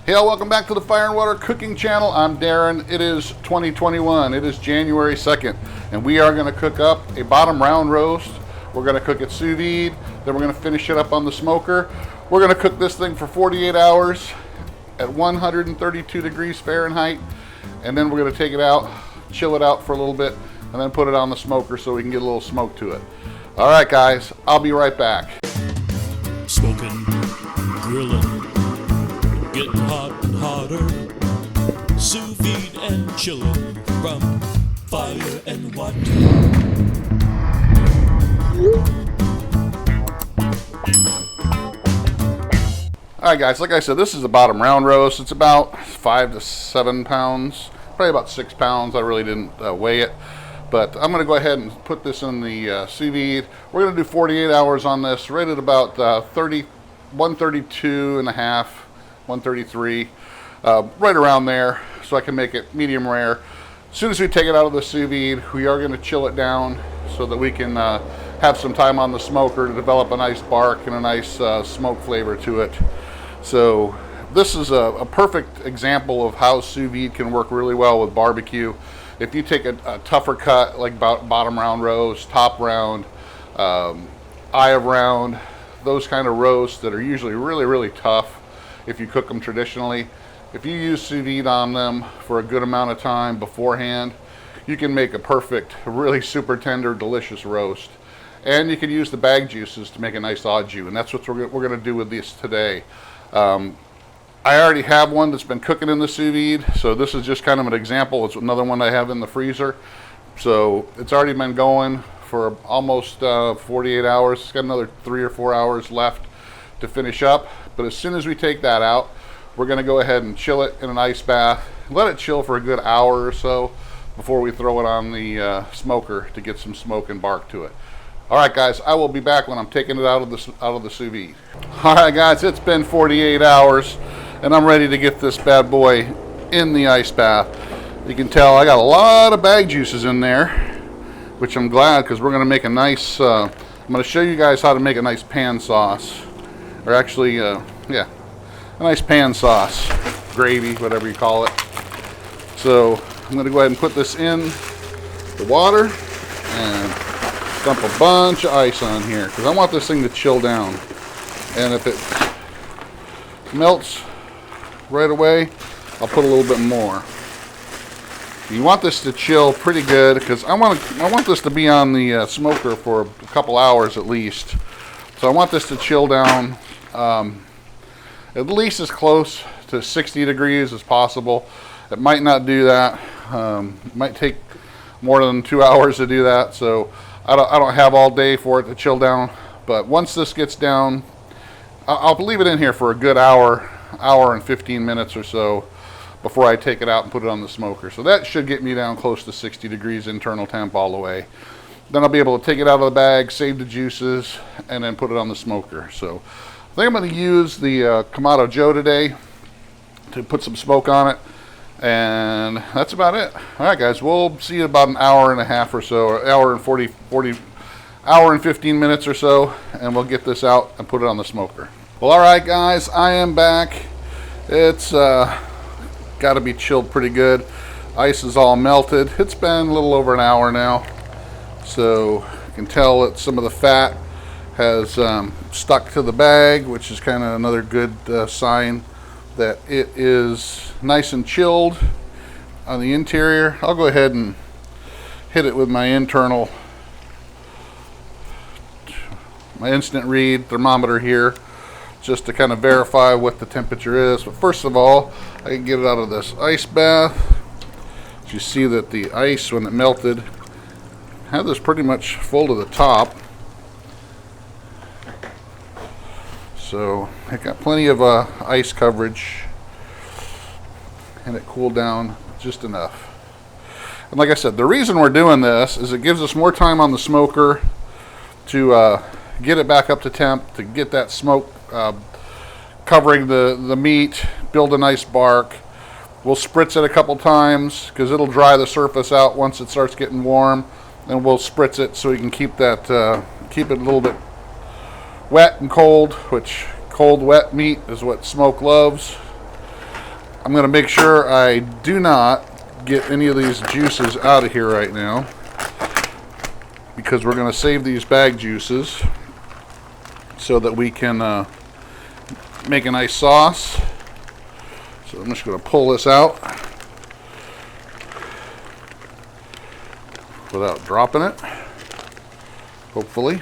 Hey all, welcome back to the Fire and Water Cooking Channel. I'm Darren. It is 2021. It is January 2nd, and we are going to cook up a bottom round roast. We're going to cook it sous vide, then we're going to finish it up on the smoker. We're going to cook this thing for 48 hours at 132 degrees Fahrenheit, and then we're going to take it out, chill it out for a little bit, and then put it on the smoker so we can get a little smoke to it. All right, guys, I'll be right back. Smoking, grilling, getting hot and hotter, sous vide and chilling from fire and water. All right, guys, like I said, this is a bottom round roast. It's about 5 to 7 pounds, probably about 6 pounds. I really didn't weigh it, but I'm going to go ahead and put this in the sous vide. We're going to do 48 hours on this, right at about 132 and a half, 133, right around there, so I can make it medium rare. As soon as we take it out of the sous vide, we are going to chill it down so that we can have some time on the smoker to develop a nice bark and a nice smoke flavor to it. So this is a perfect example of how sous vide can work really well with barbecue. If you take a tougher cut like bottom round roast, top round, eye of round, those kind of roasts that are usually really tough if you cook them traditionally, if you use sous vide on them for a good amount of time beforehand, you can make a perfect, really super tender, delicious roast. And you can use the bag juices to make a nice au jus, and that's what we're going to do with this today. I already have one that's been cooking in the sous vide, so this is just kind of an example. It's another one I have in the freezer. So it's already been going for almost 48 hours. It's got another 3 or 4 hours left to finish up. But as soon as we take that out, we're going to go ahead and chill it in an ice bath. Let it chill for a good hour or so before we throw it on the smoker to get some smoke and bark to it. All right, guys, I will be back when I'm taking it out of the sous vide. All right, guys, it's been 48 hours, and I'm ready to get this bad boy in the ice bath. You can tell I got a lot of bag juices in there, which I'm glad, because we're going to make a nice, I'm going to show you guys how to make a nice pan sauce, or actually, yeah, a nice pan sauce, gravy, whatever you call it. So I'm going to go ahead and put this in the water and dump a bunch of ice on here because I want this thing to chill down. And if it melts right away, I'll put a little bit more. You want this to chill pretty good because I want this to be on the smoker for a couple hours at least. So I want this to chill down at least as close to 60 degrees as possible. It might not do that. It might take more than 2 hours to do that. So I don't have all day for it to chill down, but once this gets down, I'll leave it in here for a good hour and 15 minutes or so before I take it out and put it on the smoker. So that should get me down close to 60 degrees internal temp all the way. Then I'll be able to take it out of the bag, save the juices, and then put it on the smoker. So I think I'm going to use the Kamado Joe today to put some smoke on it. And that's about it. All right, guys, we'll see you about an hour and a half or so, or hour and 15 minutes or so, and we'll get this out and put it on the smoker. Well, all right, guys, I am back. It's got to be chilled pretty good. Ice is all melted. It's been a little over an hour now, so you can tell that some of the fat has stuck to the bag, which is kind of another good sign that it is nice and chilled on the interior. I'll go ahead and hit it with my instant read thermometer here just to kind of verify what the temperature is. But first of all, I can get it out of this ice bath. You see that the ice, when it melted, had this pretty much full to the top. So I got plenty of ice coverage, and it cooled down just enough. And like I said, the reason we're doing this is it gives us more time on the smoker to get it back up to temp, to get that smoke covering the meat, build a nice bark. We'll spritz it a couple times because it'll dry the surface out once it starts getting warm, and we'll spritz it so we can keep that keep it a little bit wet and cold, which cold wet meat is what smoke loves. I'm going to make sure I do not get any of these juices out of here right now, because we're going to save these bag juices so that we can make a nice sauce. So I'm just going to pull this out without dropping it, hopefully.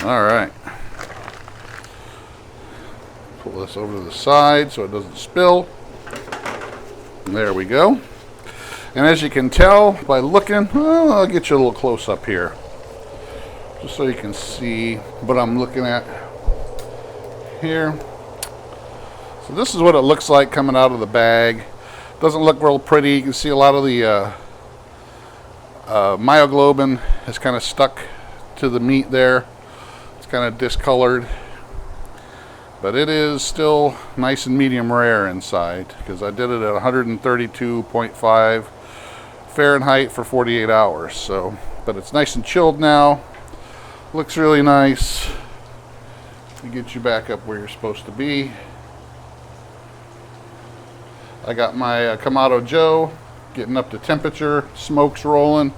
All right. Pull this over to the side so it doesn't spill. There we go. And as you can tell by looking, well, I'll get you a little close up here, just so you can see what I'm looking at here. So this is what it looks like coming out of the bag. Doesn't look real pretty. You can see a lot of the myoglobin has kind of stuck to the meat there. It's kind of discolored. But it is still nice and medium rare inside, because I did it at 132.5 Fahrenheit for 48 hours. So, but it's nice and chilled now. Looks really nice. Let me get you back up where you're supposed to be. I got my Kamado Joe getting up to temperature. Smoke's rolling.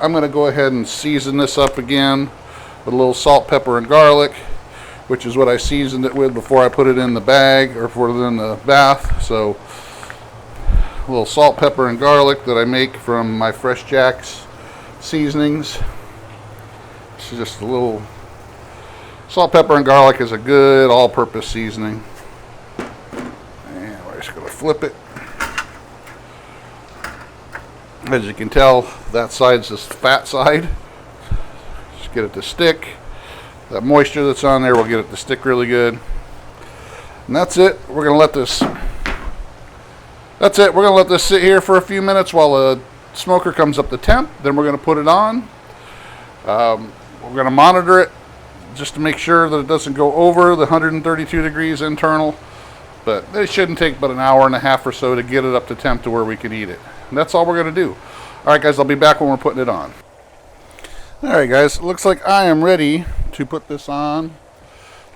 I'm going to go ahead and season this up again with a little salt, pepper, and garlic, which is what I seasoned it with before I put it in the bag or put it in the bath. So a little salt, pepper, and garlic that I make from my Fresh Jack's seasonings. This is just a little salt, pepper, and garlic is a good all-purpose seasoning. And we're just going to flip it. As you can tell, that side's the fat side. Just get it to stick. That moisture that's on there will get it to stick really good. And that's it. We're going to let this sit here for a few minutes while the smoker comes up to temp. Then we're going to put it on. We're going to monitor it just to make sure that it doesn't go over the 132 degrees internal. But it shouldn't take but an hour and a half or so to get it up to temp to where we can eat it. And that's all we're going to do. All right, guys, I'll be back when we're putting it on. All right, guys, it looks like I am ready to put this on.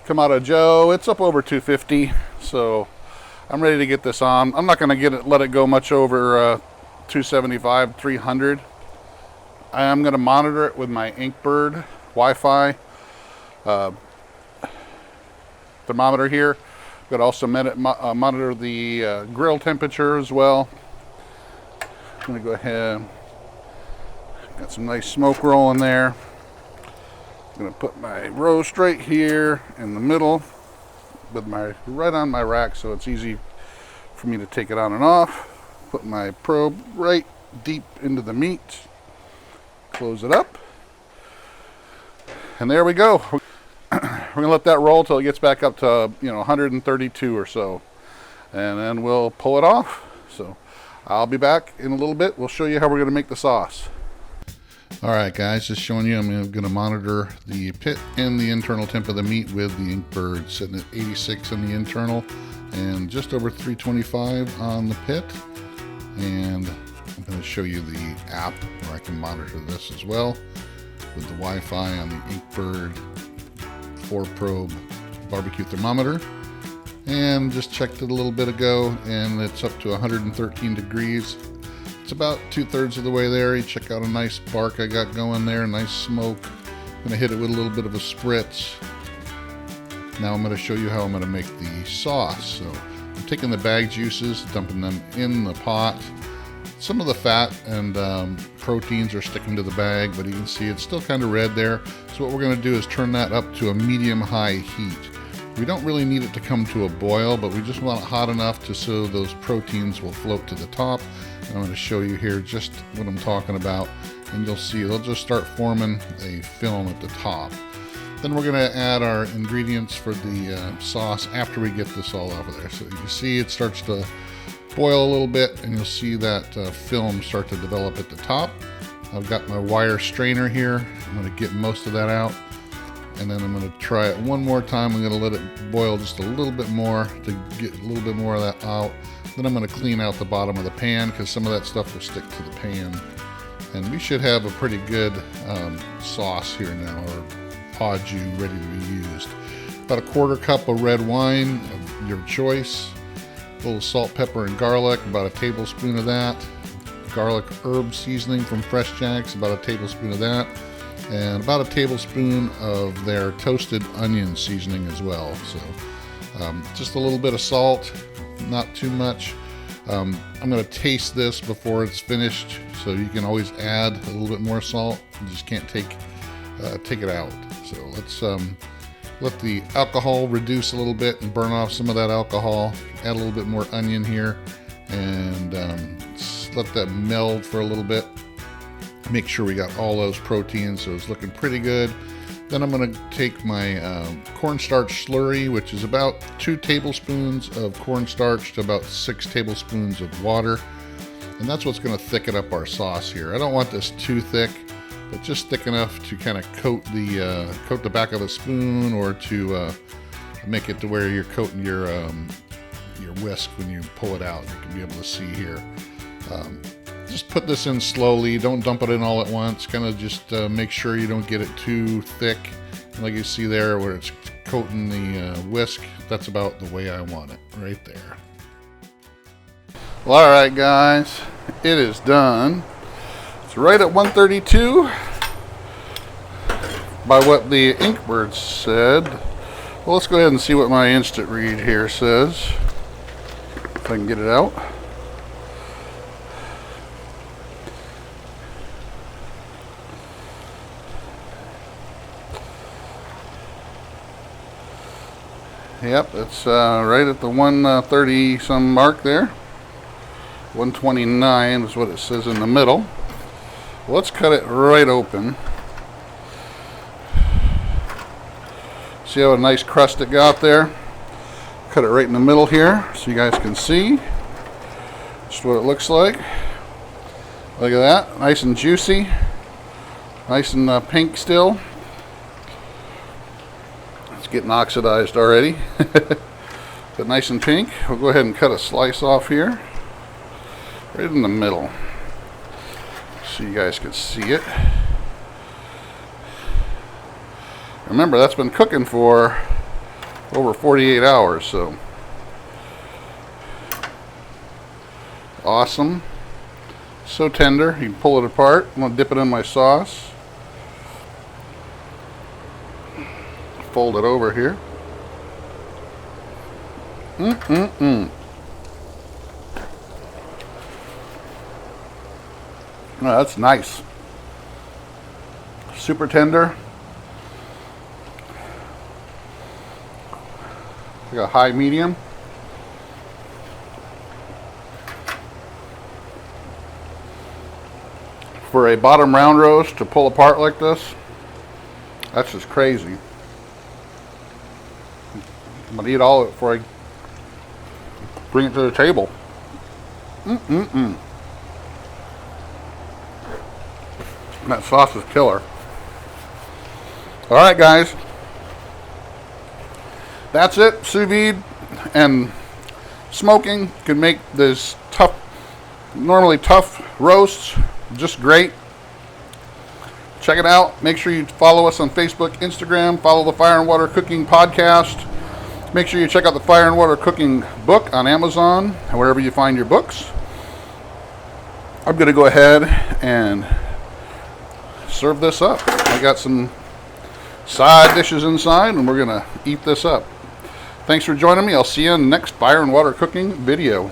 Kamado Joe, it's up over 250, so I'm ready to get this on. I'm not going to let it go much over 275, 300. I am going to monitor it with my Inkbird Wi-Fi thermometer here. I'm going to also monitor the grill temperature as well. I'm going to go ahead. Got some nice smoke rolling there. I'm going to put my roast right here in the middle with right on my rack, so it's easy for me to take it on and off. Put my probe right deep into the meat. Close it up. And there we go. We're going to let that roll till it gets back up to 132 or so. And then we'll pull it off. So I'll be back in a little bit. We'll show you how we're going to make the sauce. All right, guys, just showing you, I'm going to monitor the pit and the internal temp of the meat with the Inkbird, sitting at 86 on the internal and just over 325 on the pit. And I'm going to show you the app where I can monitor this as well with the Wi-Fi on the Inkbird 4-probe barbecue thermometer. And just checked it a little bit ago, and it's up to 113 degrees. It's about 2/3 of the way there. You check out a nice bark I got going there, nice smoke. I'm going to hit it with a little bit of a spritz. Now I'm going to show you how I'm going to make the sauce. So I'm taking the bag juices, dumping them in the pot. Some of the fat and proteins are sticking to the bag, but you can see it's still kind of red there. So what we're going to do is turn that up to a medium-high heat. We don't really need it to come to a boil, but we just want it hot enough so those proteins will float to the top. And I'm going to show you here just what I'm talking about, and you'll see they'll just start forming a film at the top. Then we're going to add our ingredients for the sauce after we get this all over there. So you can see it starts to boil a little bit, and you'll see that film start to develop at the top. I've got my wire strainer here. I'm going to get most of that out. And then I'm going to try it one more time. I'm going to let it boil just a little bit more to get a little bit more of that out. Then I'm going to clean out the bottom of the pan because some of that stuff will stick to the pan. And we should have a pretty good sauce here now, or au jus ready to be used. About a 1/4 cup of red wine of your choice. A little salt, pepper, and garlic, about a tablespoon of that. Garlic herb seasoning from Fresh Jack's, about a tablespoon of that. And about a tablespoon of their toasted onion seasoning as well. So just a little bit of salt, not too much. I'm going to taste this before it's finished, so you can always add a little bit more salt. You just can't take it out. So let's let the alcohol reduce a little bit and burn off some of that alcohol. Add a little bit more onion here, and let that meld for a little bit. Make sure we got all those proteins, so it's looking pretty good. Then I'm going to take my cornstarch slurry, which is about 2 tablespoons of cornstarch to about 6 tablespoons of water. And that's what's going to thicken up our sauce here. I don't want this too thick, but just thick enough to kind of coat the back of a spoon, or to make it to where you're coating your whisk when you pull it out. You can be able to see here. Just put this in slowly. Don't dump it in all at once. Kind of just make sure you don't get it too thick. And like you see there where it's coating the whisk, that's about the way I want it, right there. Well, all right, guys, it is done. It's right at 132 by what the Inkbird said. Well, let's go ahead and see what my instant read here says, if I can get it out. Yep, it's right at the 130 some mark there. 129 is what it says in the middle. Well, let's cut it right open. See how a nice crust it got there? Cut it right in the middle here so you guys can see just what it looks like. Look at that, nice and juicy, nice and pink still. Getting oxidized already, but nice and pink. We'll go ahead and cut a slice off here, right in the middle, so you guys can see it. Remember, that's been cooking for over 48 hours, so awesome. So tender, you can pull it apart. I'm gonna dip it in my sauce. Fold it over here. Oh, that's nice. Super tender. Like a high medium. For a bottom round roast to pull apart like this, that's just crazy. I'm gonna eat all of it before I bring it to the table. That sauce is killer. All right, guys. That's it. Sous vide and smoking can make this normally tough roasts just great. Check it out. Make sure you follow us on Facebook, Instagram. Follow the Fire and Water Cooking Podcast. Make sure you check out the Fire and Water Cooking book on Amazon, wherever you find your books. I'm going to go ahead and serve this up. I got some side dishes inside, and we're going to eat this up. Thanks for joining me. I'll see you in the next Fire and Water Cooking video.